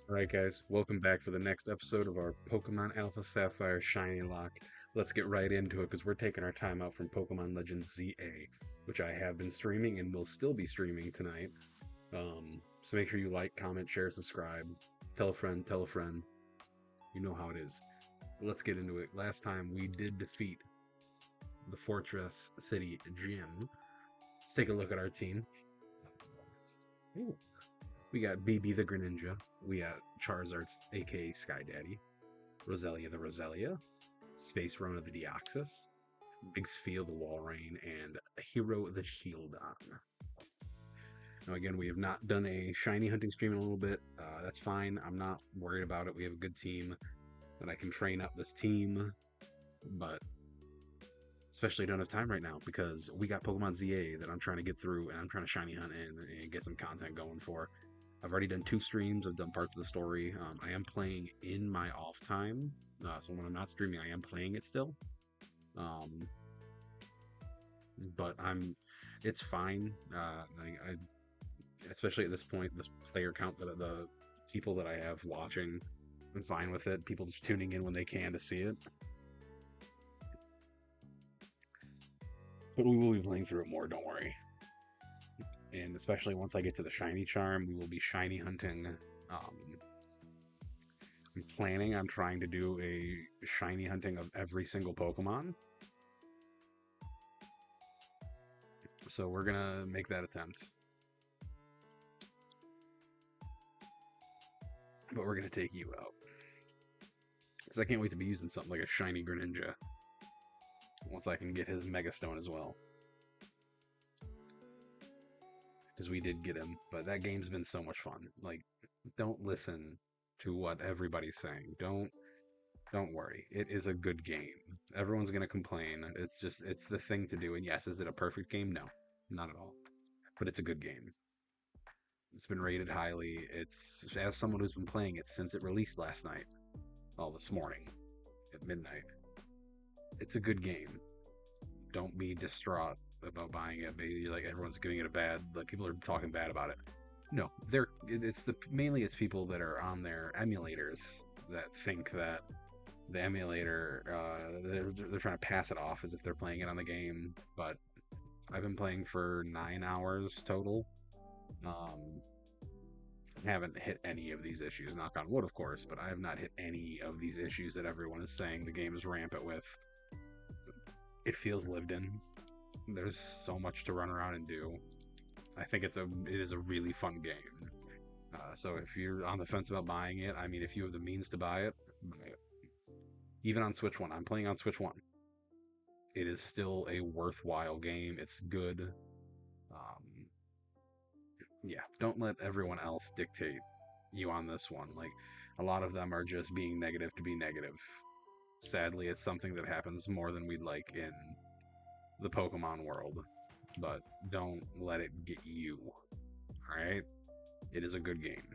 Alright guys, welcome back for the next episode of our Pokemon Alpha Sapphire Shinylock. Let's get right into it because we're taking our time out from Pokemon Legends ZA, which I have been streaming and will still be streaming tonight. So make sure you like, comment, share, subscribe, tell a friend, tell a friend. You know how it is. Let's get into it. Last time we did defeat the Fortress City Gym. Let's take a look at our team. Ooh. We got BB the Greninja. We got Charizard, aka Sky Daddy. Roselia the Roselia. Space Rona the Deoxys. Big Sphere the Walrein. And Hero the Shieldon. Now, again, we have not done a shiny hunting stream in a little bit. That's fine. I'm not worried about it. We have a good team, and I can train up this team. But especially don't have time right now because we got Pokemon ZA that I'm trying to get through, and I'm trying to shiny hunt and get some content going for. I've already done 2 streams. I've done parts of the story. I am playing in my off time, so when I'm not streaming, I am playing it still. But it's fine. I especially at this point, this player count that the people that I have watching, I'm fine with it. People just tuning in when they can to see it. But we will be playing through it more, don't worry. And especially once I get to the shiny charm, we will be shiny hunting. I'm planning on trying to do a shiny hunting of every single Pokemon. So we're gonna make that attempt. But we're gonna take you out. Because I can't wait to be using something like a shiny Greninja. Once I can get his Mega Stone as well. Because we did get him, but that game's been so much fun. Like, don't listen to what everybody's saying. Don't worry. It is a good game. Everyone's gonna complain. It's the thing to do. And yes, is it a perfect game? No, not at all. But it's a good game. It's been rated highly. It's, as someone who's been playing it since it released last night, well, this morning at midnight. It's a good game. Don't be distraught about buying it. You're like, everyone's giving it a bad. Like, people are talking bad about it. No, mainly it's people that are on their emulators that think that the emulator, they're trying to pass it off as if they're playing it on the game. But I've been playing for 9 hours total. Haven't hit any of these issues, knock on wood, of course, but I have not hit any of these issues that everyone is saying the game is rampant with. It feels lived in. There's so much to run around and do. I think it is a really fun game. So if you're on the fence about buying it, I mean, if you have the means to buy it, buy it. Even on Switch 1, I'm playing on Switch 1. It is still a worthwhile game. It's good. Yeah, don't let everyone else dictate you on this one. Like, a lot of them are just being negative to be negative. Sadly, it's something that happens more than we'd like in the Pokemon world. But don't let it get you. Alright? It is a good game.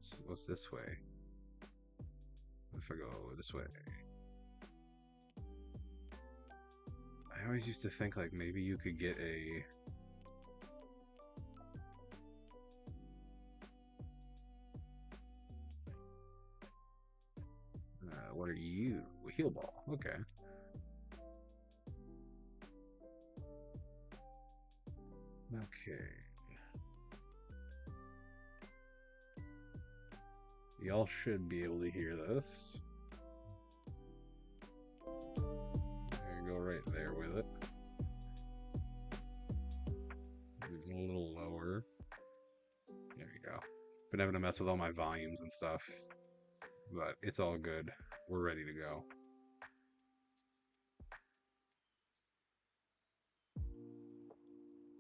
So what's this way? If I go this way? I always used to think, like, maybe you could get a... what are you? A heal ball. Okay. Okay. Y'all should be able to hear this. There you go, right there with it. A little lower. There you go. Been having to mess with all my volumes and stuff, but it's all good. We're ready to go.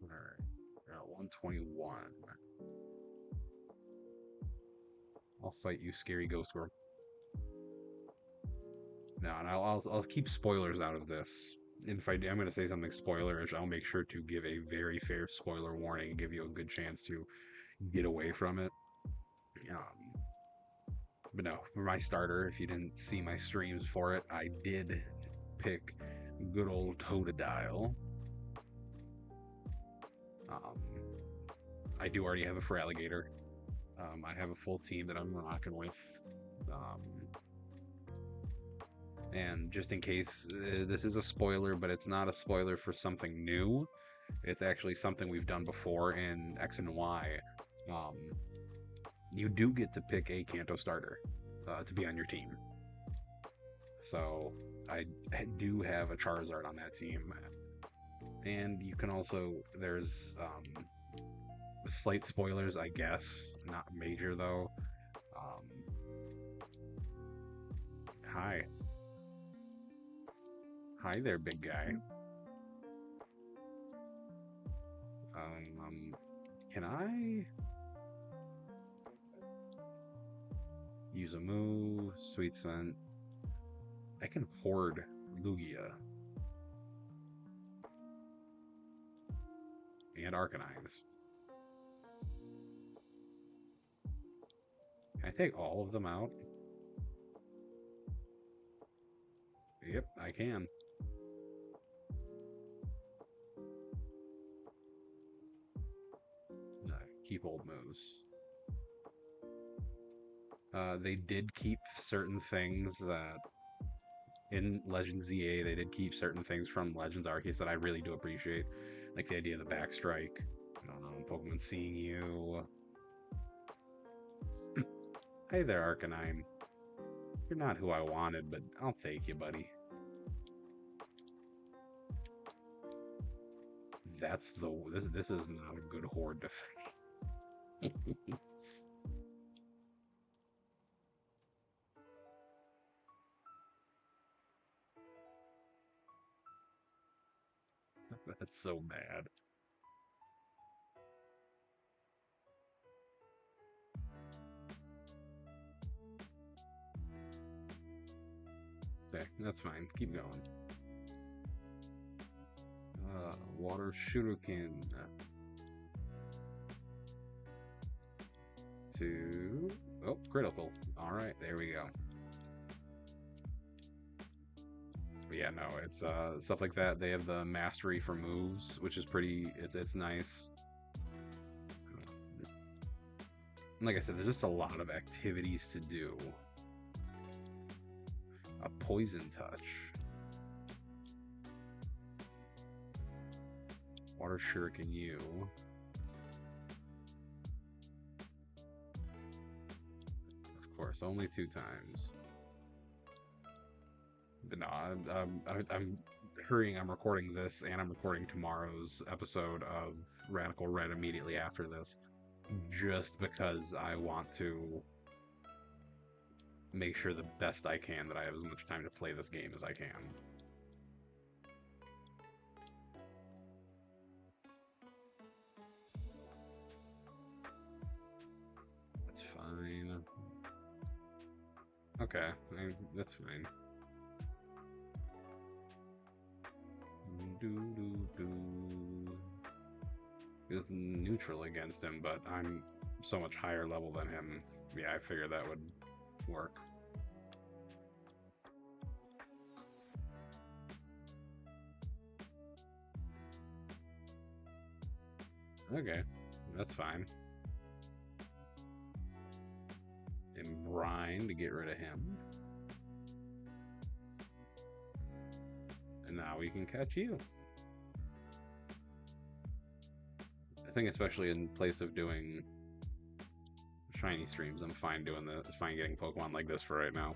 Alright, we're at 121. I'll fight you, scary ghost girl. No, and I'll keep spoilers out of this. And if I'm going to say something spoilerish, I'll make sure to give a very fair spoiler warning and give you a good chance to get away from it. But no, for my starter, if you didn't see my streams for it, I did pick good old Totodile. I do already have a Feraligatr. I have a full team that I'm rocking with. Um, and just in case, this is a spoiler, but it's not a spoiler for something new. It's actually something we've done before in X and Y. Um, you do get to pick a Kanto starter to be on your team. So I do have a Charizard on that team. And you can also, there's slight spoilers, I guess. Not major, though. Hi. Hi there, big guy. Can I use a move? Sweet Scent. I can hoard Lugia. And Arcanines. Can I take all of them out? Yep, I can. Keep old moves. They did keep certain things that in Legends ZA, they did keep certain things from Legends Arceus that I really do appreciate, like the idea of the backstrike, Pokemon seeing you. Hey there, Arcanine. You're not who I wanted, but I'll take you, buddy. This is not a good horde to face. That's so bad. Okay, that's fine. Keep going. Water Shuriken. 2. Oh, critical. Alright, there we go. But yeah, no, it's stuff like that. They have the mastery for moves, which is pretty, it's nice. Like I said, there's just a lot of activities to do. A Poison Touch. Water Shuriken you. Of course, only 2 times. But no, I'm hurrying. I'm recording this, and I'm recording tomorrow's episode of Radical Red immediately after this, just because I want to make sure the best I can that I have as much time to play this game as I can. That's fine. Okay, that's fine. It's neutral against him, but I'm so much higher level than him. Yeah, I figured that would work. Okay, that's fine. And Brine to get rid of him. And now we can catch you. I think especially in place of doing shiny streams, I'm fine doing this, fine getting Pokemon like this for right now.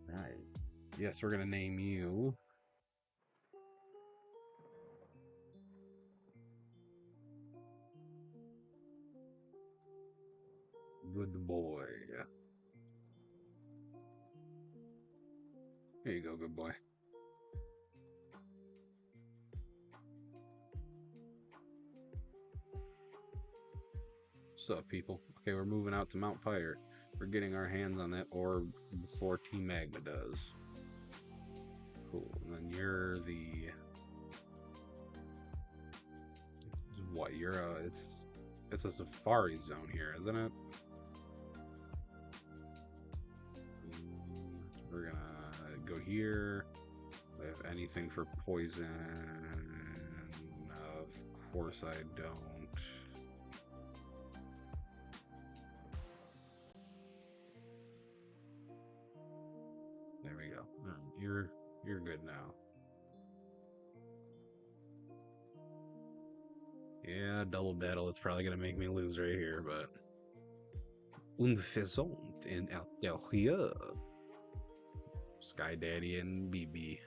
Right. Yes, we're gonna name you Good Boy. Here you go, good boy. What's up, people? Okay, we're moving out to Mount Pyre. We're getting our hands on that orb before Team Magma does. Cool. And then you're the What, you're it's a safari zone here, isn't it? We're gonna go here. We have anything for poison? Of course I don't. There we go. You're good now. Yeah, double battle. It's probably gonna make me lose right here, but une faisant in intérieur. Sky Daddy and BB.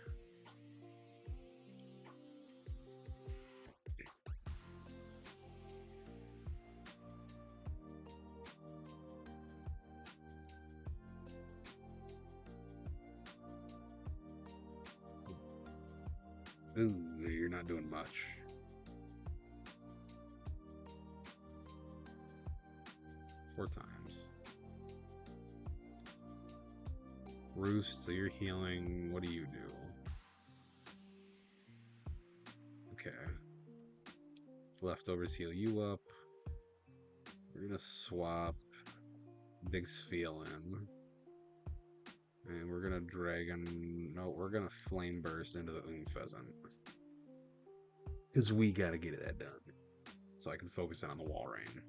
Ooh, you're not doing much. Four times. Roost, so you're healing. What do you do? Okay. Leftovers heal you up. We're gonna swap Big Sphere in. And we're gonna Dragon. No, we're gonna Flame Burst into the Pheasant. Because we gotta get that done. So I can focus in on the Wall Rain.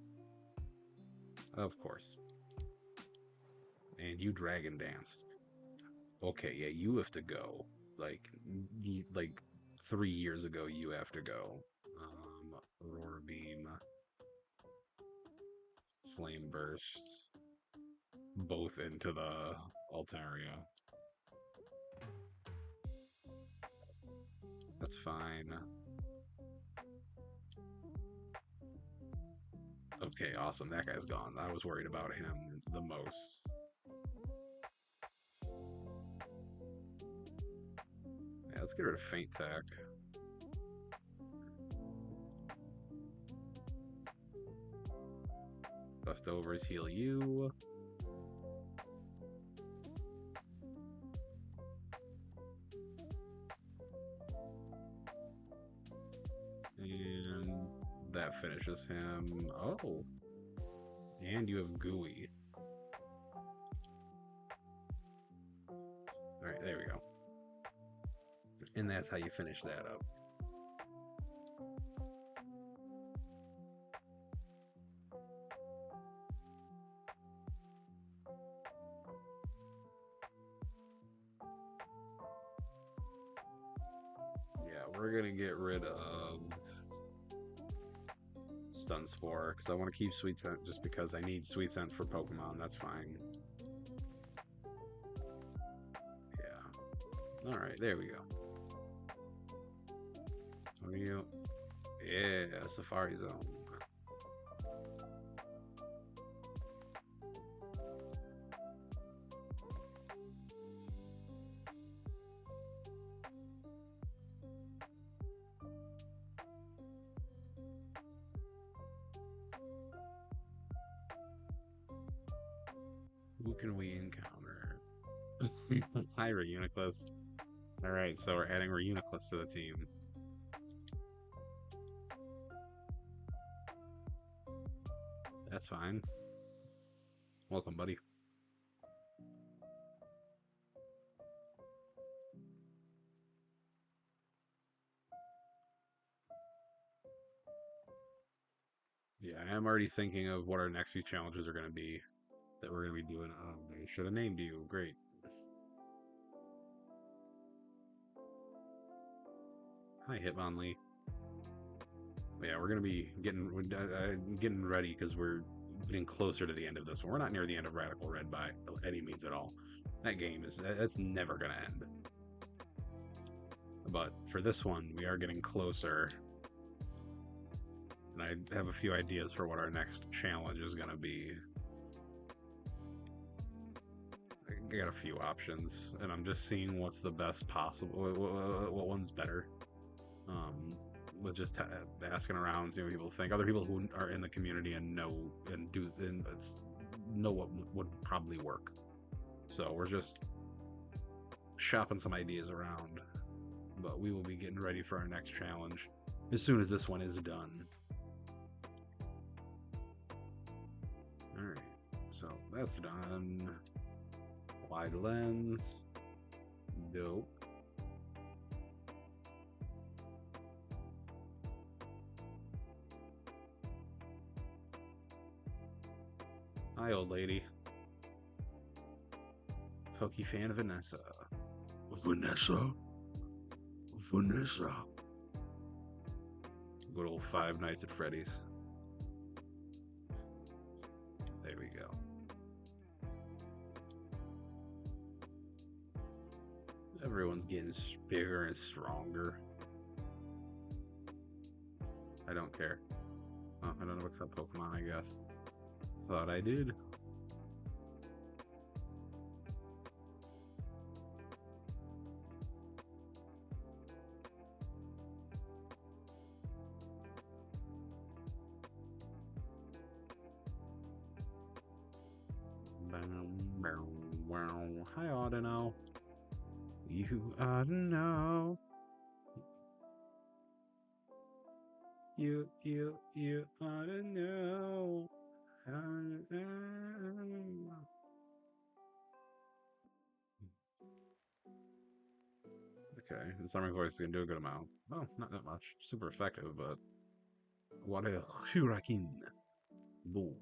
Of course. And you Dragon Danced. Okay, yeah, you have to go. Like 3 years ago, you have to go. Aurora Beam, Flame Burst, both into the Altaria. That's fine. Okay, awesome. That guy's gone. I was worried about him the most. Yeah, let's get rid of Faint Tech. Leftovers heal you. And that finishes him. Oh. And you have Gooey. Alright, there we go. And that's how you finish that up. Yeah, we're gonna get rid of Stun Spore, because I want to keep Sweet Scent just because I need Sweet Scent for Pokemon. That's fine. Yeah. Alright, there we go. Are you? Yeah, Safari Zone. Who can we encounter? Hi, Reuniclus. Alright, so we're adding Reuniclus to the team. That's fine. Welcome, buddy. Yeah, I'm already thinking of what our next few challenges are going to be that we're going to be doing. Oh, I should have named you. Great. Hi, Hitmonlee. Yeah, we're going to be getting ready because we're getting closer to the end of this one. We're not near the end of Radical Red by any means at all. That game that's never going to end. But for this one, we are getting closer. And I have a few ideas for what our next challenge is going to be. I got a few options, and I'm just seeing what's the best possible, what one's better. With just asking around, seeing what people think. Other people who are in the community and know what would probably work. So we're just shopping some ideas around, but we will be getting ready for our next challenge as soon as this one is done. So that's done. Wide lens. Dope. Hi, old lady. Pokey fan Vanessa. Vanessa? Vanessa. Good old Five Nights at Freddy's. There we go. Everyone's getting bigger and stronger. I don't care. Oh, I don't know what Pokemon, I guess. Thought I did. Hi, Audino. You ought to know. You ought to know. Okay, the summoning voice can do a good amount. Oh, not that much. Super effective, but what a huracan. Boom.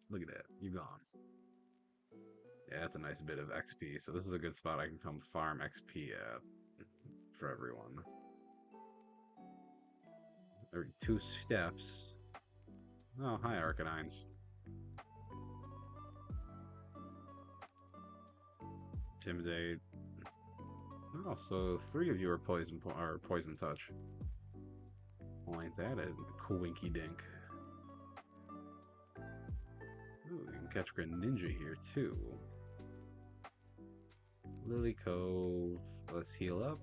Look at that. You're gone. Yeah, that's a nice bit of XP. So this is a good spot I can come farm XP at for everyone. Every 2 steps. Oh, hi, Arcanines. Intimidate. Oh, so 3 of you are poison touch. Well, ain't that a coinky dink? Ooh, you can catch Greninja here too. Lilycove. Let's heal up.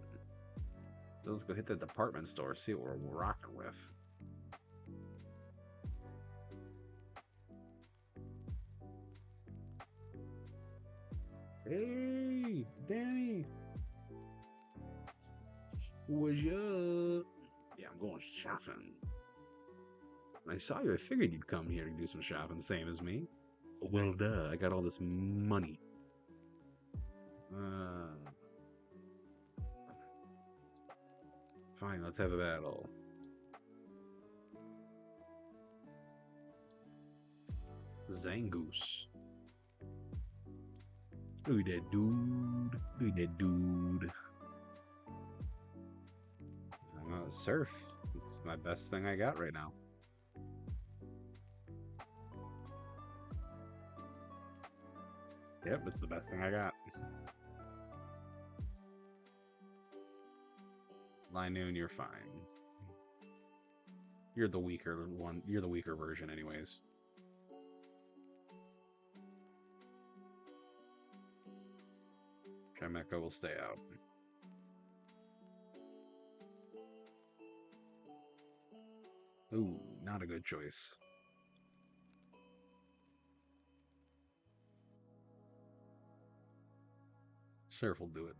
Let's go hit the department store, see what we're rocking with. Hey, Danny. What's up? Yeah, I'm going shopping. When I saw you, I figured you'd come here to do some shopping, same as me. Well, duh, I got all this money. Fine, let's have a battle. Zangoose. Look at that dude. Look at that dude. Surf. It's my best thing I got right now. Yep, it's the best thing I got. Linoon, you're fine. You're the weaker one. You're the weaker version anyways. Trimeco will stay out. Ooh, not a good choice. Surf will do it.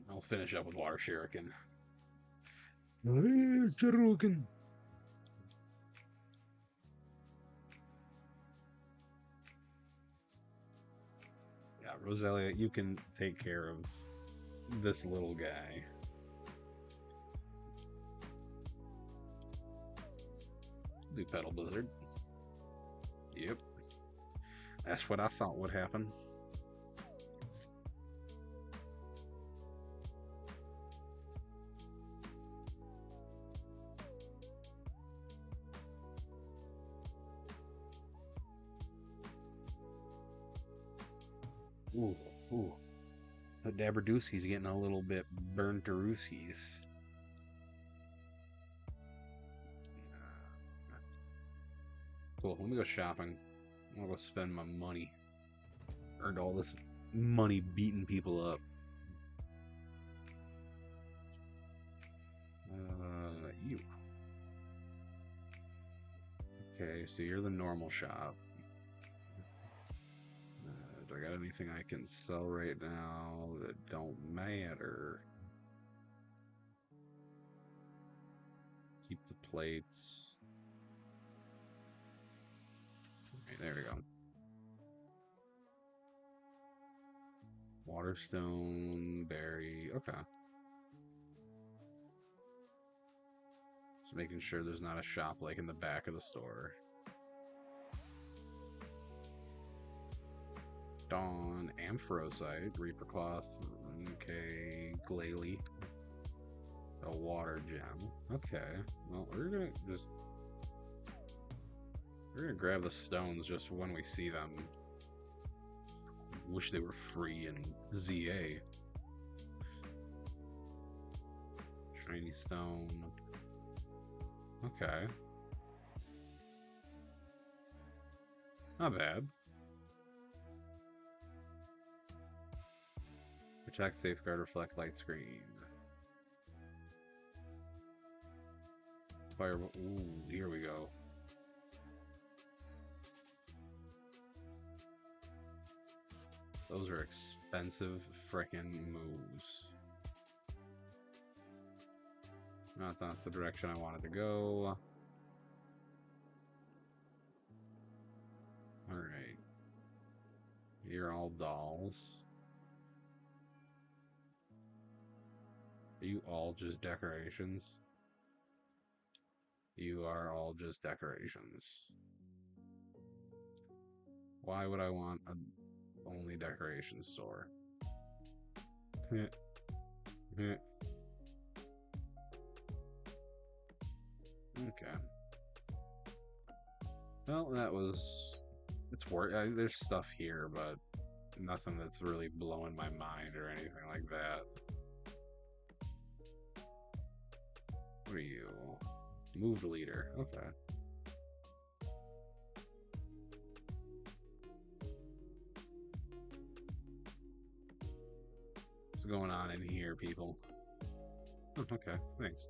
I'll finish up with Water Shuriken. Shuriken. Yeah, Roselia, you can take care of this little guy. Do Petal Blizzard. Yep. That's what I thought would happen. Ooh. The Dabberduski's getting a little bit burnt to Rooskies. Cool, let me go shopping. I'm gonna go spend my money. Earned all this money beating people up. You. Okay, so you're the normal shop. Do I got anything I can sell right now that don't matter? Keep the plates. Okay, there we go. Waterstone, berry. Okay. Just making sure there's not a shop like in the back of the store. Dawn, Ampharosite, Reaper Cloth, okay, Glalie, a water gem. Okay, well, we're gonna grab the stones just when we see them. Wish they were free in ZA. Shiny stone. Okay. Not bad. Protect, safeguard, reflect, light screen. Fire. Ooh, here we go. Those are expensive frickin' moves. Not the direction I wanted to go. Alright. You're all dolls. Are you all just decorations? You are all just decorations. Why would I want a only decoration store? Okay. Well, that was... It's work. There's stuff here, but nothing that's really blowing my mind or anything like that. What are you? Moved leader. Okay. What's going on in here, people? Oh, okay, thanks.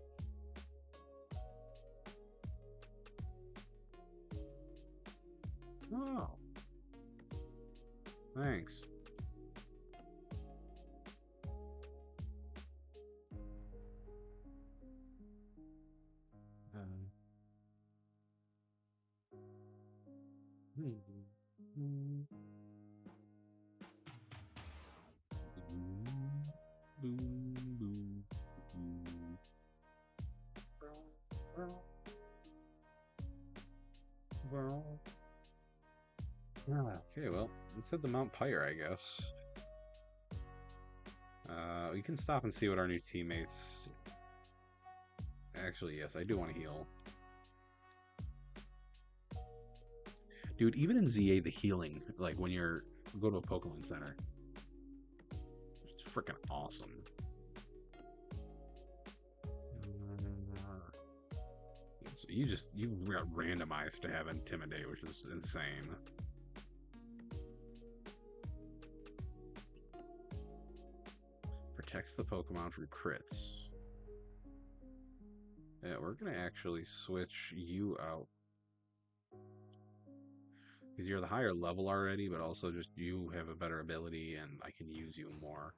Oh. Thanks. Okay, well, let's hit the Mount Pyre, I guess. We can stop and see what our new teammates... Actually, yes, I do want to heal. Dude, even in ZA, the healing, like when you go to a Pokemon Center, it's freaking awesome. So you got randomized to have Intimidate, which is insane. Protects the Pokemon from crits. Yeah, we're gonna actually switch you out. Because you're the higher level already, but also just you have a better ability and I can use you more.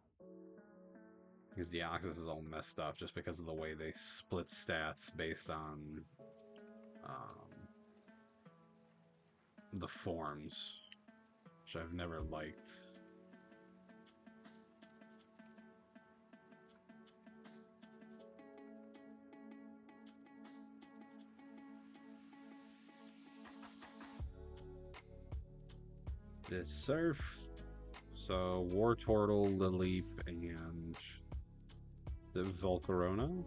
Because Deoxys is all messed up just because of the way they split stats based on the forms, which I've never liked. This Surf, so Wartortle, Lilyp, and the Volcarona.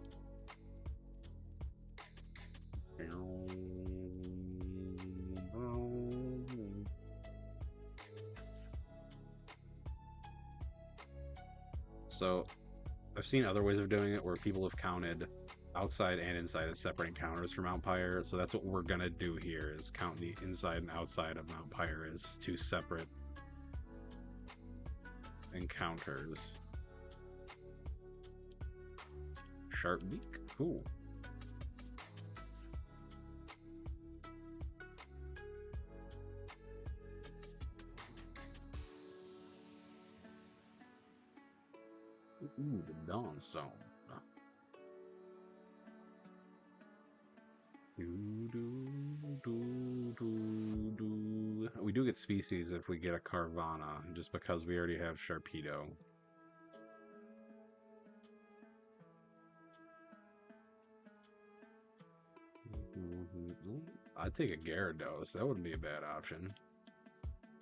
So I've seen other ways of doing it where people have counted outside and inside as separate encounters for Mount Pyre. So that's what we're gonna do here, is count the inside and outside of Mount Pyre as two separate encounters. Sharp beak, cool. Ooh, the Dawnstone. We do get species if we get a Carvana, just because we already have Sharpedo. I'd take a Gyarados. That wouldn't be a bad option.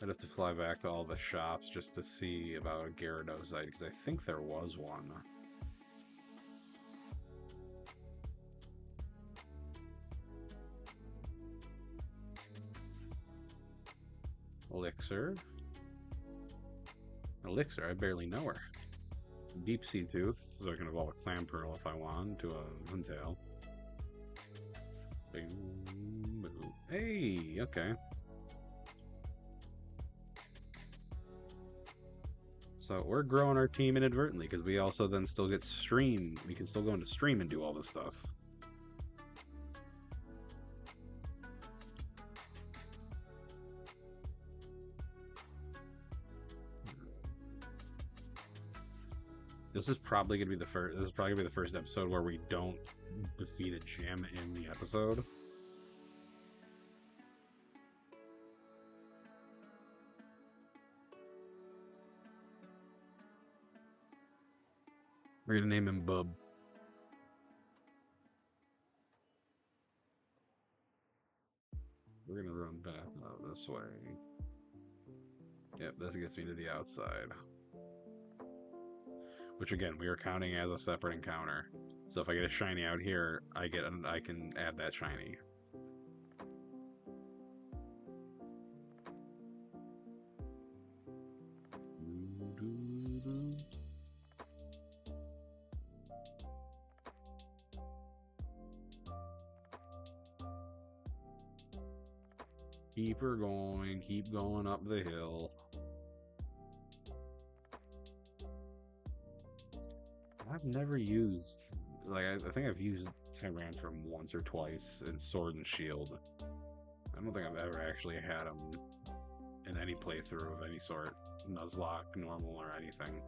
I'd have to fly back to all the shops just to see about a Gyarados, because I think there was one. Elixir? Elixir, I barely know her. Deep Sea Tooth, so I can evolve a Clamperl if I want to a Huntail. Hey, okay. So we're growing our team inadvertently because we also then still get stream. We can still go into stream and do all this stuff. This is probably gonna be the first. This is probably gonna be the first episode where we don't defeat a gym in the episode. We're gonna name him Bub. We're gonna run back out this way. Yep, this gets me to the outside. Which again, we are counting as a separate encounter. So if I get a shiny out here, I can add that shiny. Keep her going, keep going up the hill. I've never used, like, I think I've used Tyrantrum once or twice in Sword and Shield. I don't think I've ever actually had him in any playthrough of any sort. Nuzlock, normal, or anything.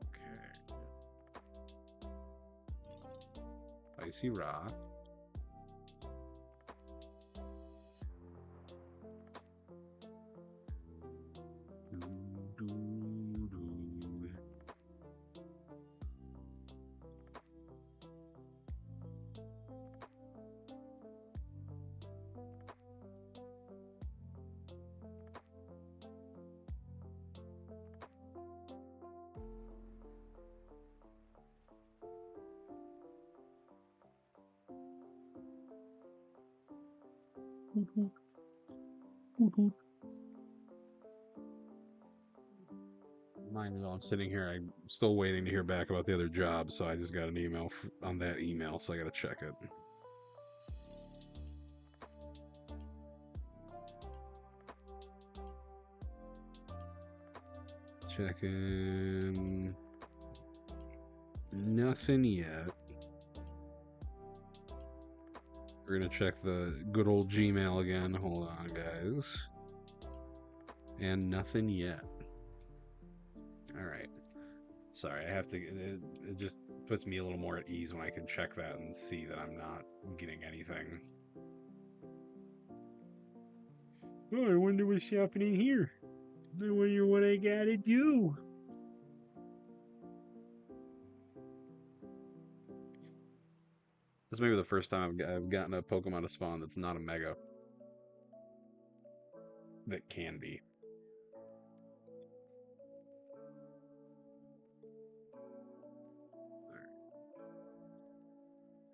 Okay. Icy Rock. Mind you, while I'm sitting here, I'm still waiting to hear back about the other job, so I just got an email on that email, so I gotta check it. Checking. Nothing yet. We're gonna check the good old Gmail again. Hold on, guys. And nothing yet. Alright. Sorry, I have to. It just puts me a little more at ease when I can check that and see that I'm not getting anything. Oh, I wonder what's happening here. I wonder what I gotta do. This may be the first time I've gotten a Pokemon to spawn that's not a Mega. That can be.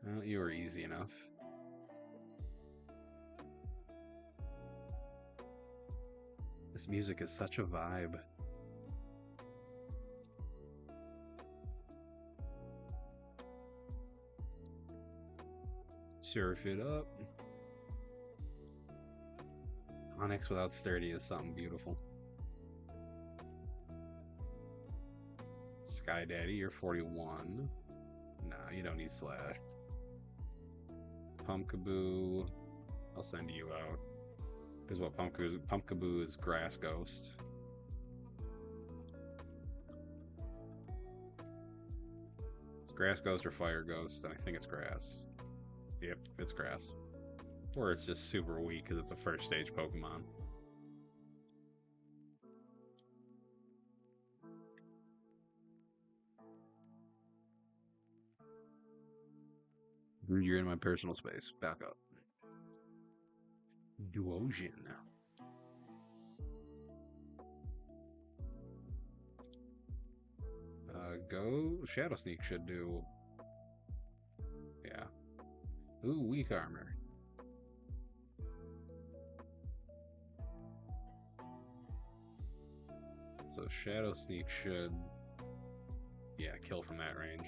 Well, you were easy enough. This music is such a vibe. Surf it up. Onyx without sturdy is something beautiful. Sky Daddy, you're 41. Nah, you don't need Slash. Pumpkaboo, I'll send you out. Because what Pumpkaboo is Grass Ghost. Grass Ghost or Fire Ghost, and I think it's Grass. Yep, it's Grass. Or it's just super weak because it's a first stage Pokemon. You're in my personal space. Back up. Duosion. Go. Shadow Sneak should do. Yeah. Ooh, weak armor. So Shadow Sneak should. Yeah, kill from that range.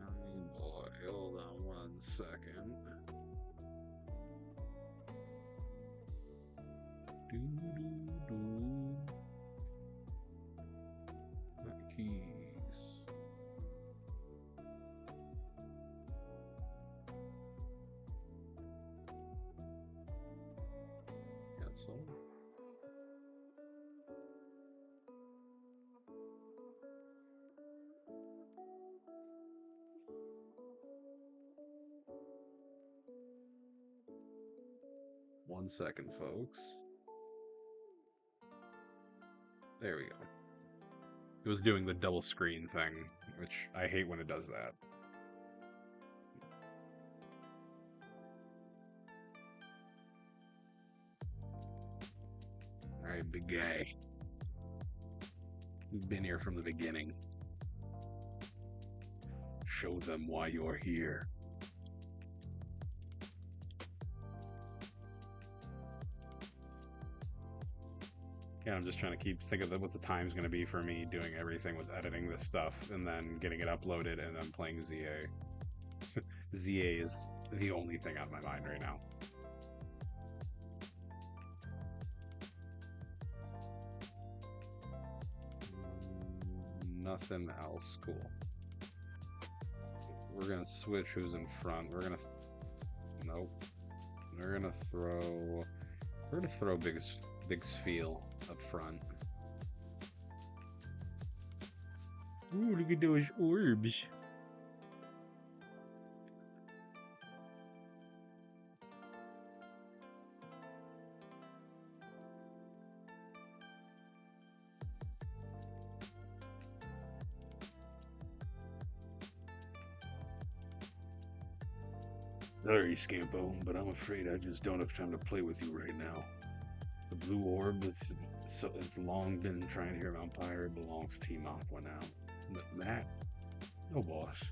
Oh boy, hold on 1 second. Keys. Cancel. One second, folks. There we go. It was doing the double screen thing, which I hate when it does that. Alright, big guy. You've been here from the beginning. Show them why you're here. Yeah, I'm just trying to keep thinking of what the time's going to be for me doing everything with editing this stuff and then getting it uploaded and then playing ZA. ZA is the only thing on my mind right now. Nothing else. Cool. We're going to switch who's in front. We're going to... Nope. We're going to throw Big Sfeel up front. Ooh, look at those orbs. Sorry, Scampo, but I'm afraid I just don't have time to play with you right now. The blue orb, it's long been trying to hear about Empire. It belongs to Team Aqua now. But Matt, no boss.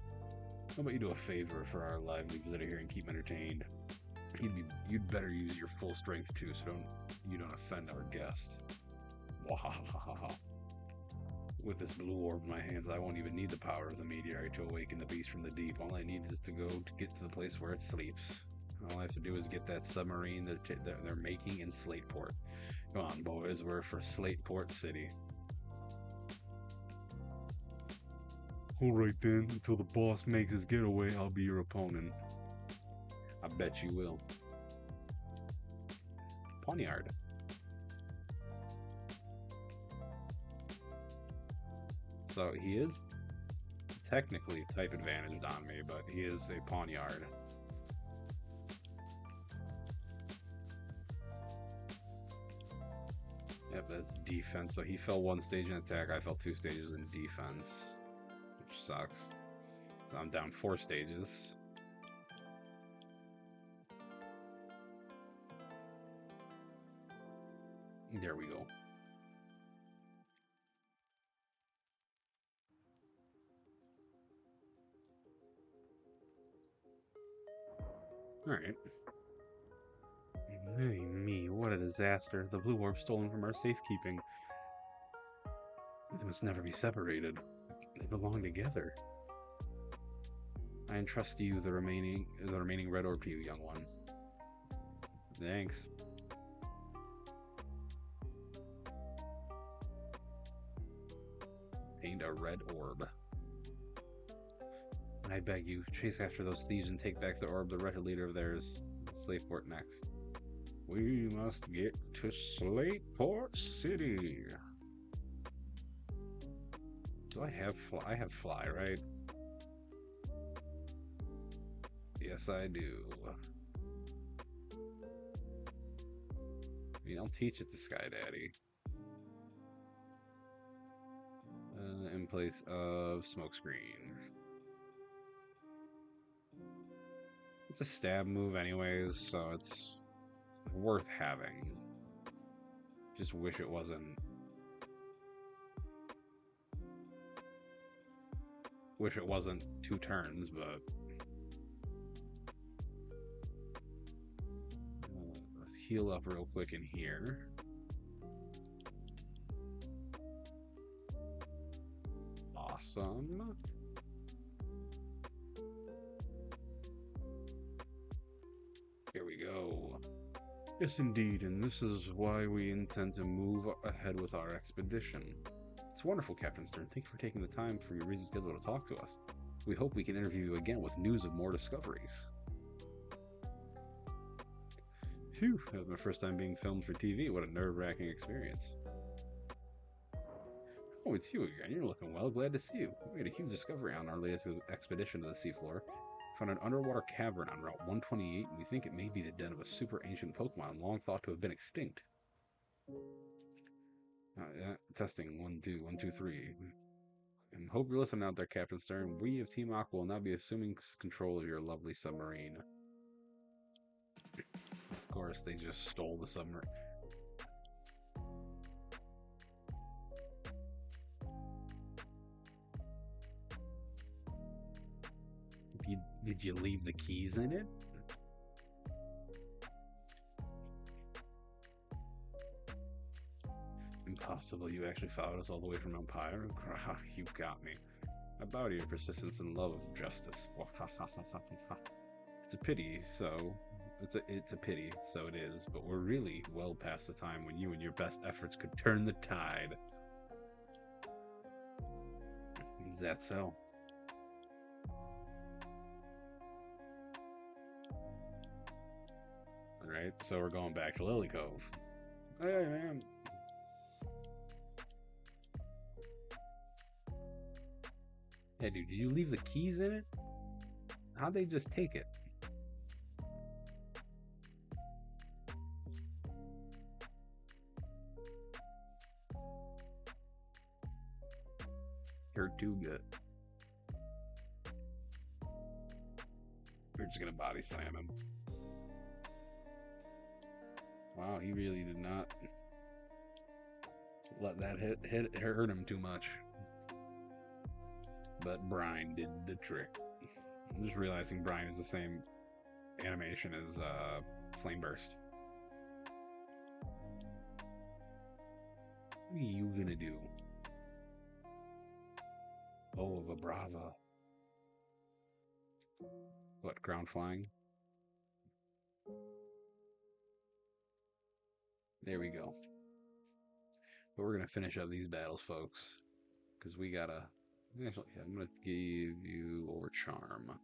How about you do a favor for our lively visitor here and keep him entertained? You'd better use your full strength too, so you don't offend our guest. Wahahaha. With this blue orb in my hands, I won't even need the power of the meteor to awaken the beast from the deep. All I need is to get to the place where it sleeps. All I have to do is get that submarine that they're making in Slateport. Come on, boys, we're for Slateport City. Alright then, until the boss makes his getaway, I'll be your opponent. I bet you will. Poniard. So he is technically type advantaged on me, but he is a Poniard. Yep, that's defense. So he fell 1 stage in attack, I fell 2 stages in defense, which sucks. So I'm down 4 stages. There we go. Alright. Hey, me, what a disaster. The blue orb stolen from our safekeeping. They must never be separated. They belong together. I entrust you the remaining red orb to you, young one. Thanks. Gained a red orb. And I beg you, chase after those thieves and take back the orb. The wretched leader of theirs. Slateport next. We must get to Slateport City. Do I have fly? I have fly, right? Yes, I do. I mean, I'll teach it to Sky Daddy. In place of Smokescreen. It's a stab move anyways, so it's worth having. Just wish it wasn't. Wish it wasn't 2 turns, but heal up real quick in here. Awesome. Here we go. Yes, indeed, and this is why we intend to move ahead with our expedition. It's wonderful, Captain Stern. Thank you for taking the time from your busy schedule to talk to us. We hope we can interview you again with news of more discoveries. Phew, that was my first time being filmed for TV. What a nerve-wracking experience. Oh, it's you again. You're looking well. Glad to see you. We made a huge discovery on our latest expedition to the seafloor. Found an underwater cavern on Route 128, and we think it may be the den of a super ancient Pokemon long thought to have been extinct. Yeah, testing 1, 2, 1, 2, 3. And hope you're listening out there, Captain Stern. We of Team Aqua will now be assuming control of your lovely submarine. Of course, they just stole the submarine. Did you leave the keys in it? Impossible. You actually followed us all the way from Empire? You got me. I bow to your persistence and love of justice. It's a pity, so... It's a pity, so it is, but we're really well past the time when you and your best efforts could turn the tide. Is that so? Alright, so we're going back to Lilycove. Hey, man. Hey, dude, did you leave the keys in it? How'd they just take it? You're too good. We're just gonna body slam him. Wow, he really did not let that hurt him too much. But Brine did the trick. I'm just realizing Brine is the same animation as Flame Burst. What are you gonna do? Oh, Vibrava. What, ground flying? There we go. But we're gonna finish up these battles, folks, because we gotta. Actually, yeah, I'm gonna give you over charm.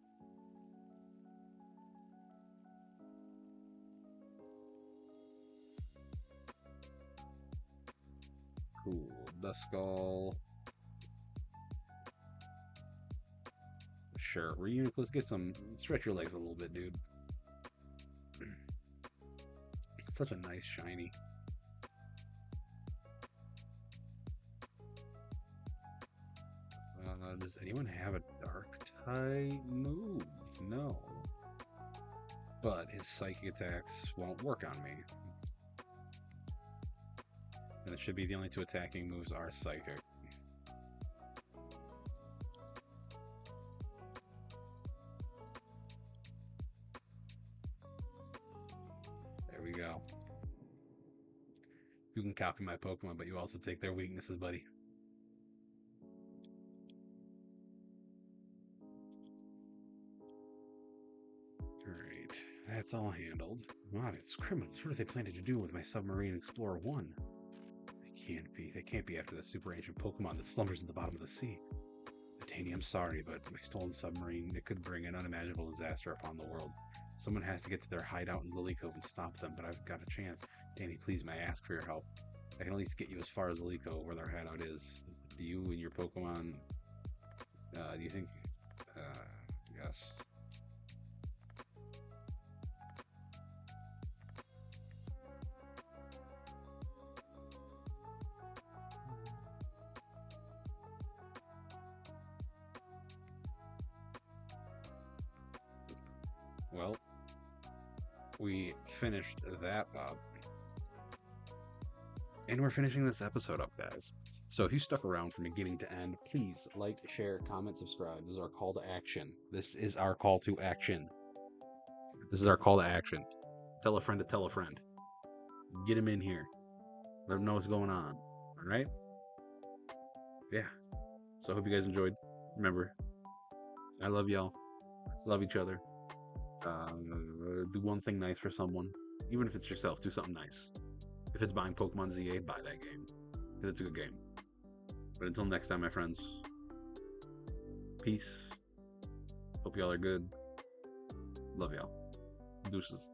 Cool. Duskull. Sure. Reunic, let's get some. Stretch your legs a little bit, dude. Such a nice shiny. Does anyone have a dark type move? No. But his psychic attacks won't work on me. And it should be the only 2 attacking moves are psychic. There we go. You can copy my Pokemon, but you also take their weaknesses, buddy. Alright, that's all handled. Wow, it's criminals. What are they planning to do with my Submarine Explorer 1? They can't be after the super ancient Pokemon that slumbers at the bottom of the sea. Danny, I'm sorry, but my stolen submarine, it could bring an unimaginable disaster upon the world. Someone has to get to their hideout in Lilycove and stop them, but I've got a chance. Danny, please, may I ask for your help? I can at least get you as far as Lilycove, where their hideout is. Do you and your Pokemon, do you think, yes. Well, we finished that up. And we're finishing this episode up, guys. So if you stuck around from beginning to end, please like, share, comment, subscribe. This is our call to action. This is our call to action. This is our call to action. Tell a friend to tell a friend. Get them in here. Let them know what's going on. All right? Yeah. So I hope you guys enjoyed. Remember, I love y'all. Love each other. Do one thing nice for someone. Even if it's yourself, do something nice. If it's buying Pokemon ZA, buy that game. Because it's a good game. But until next time, my friends. Peace. Hope y'all are good. Love y'all. Deuces.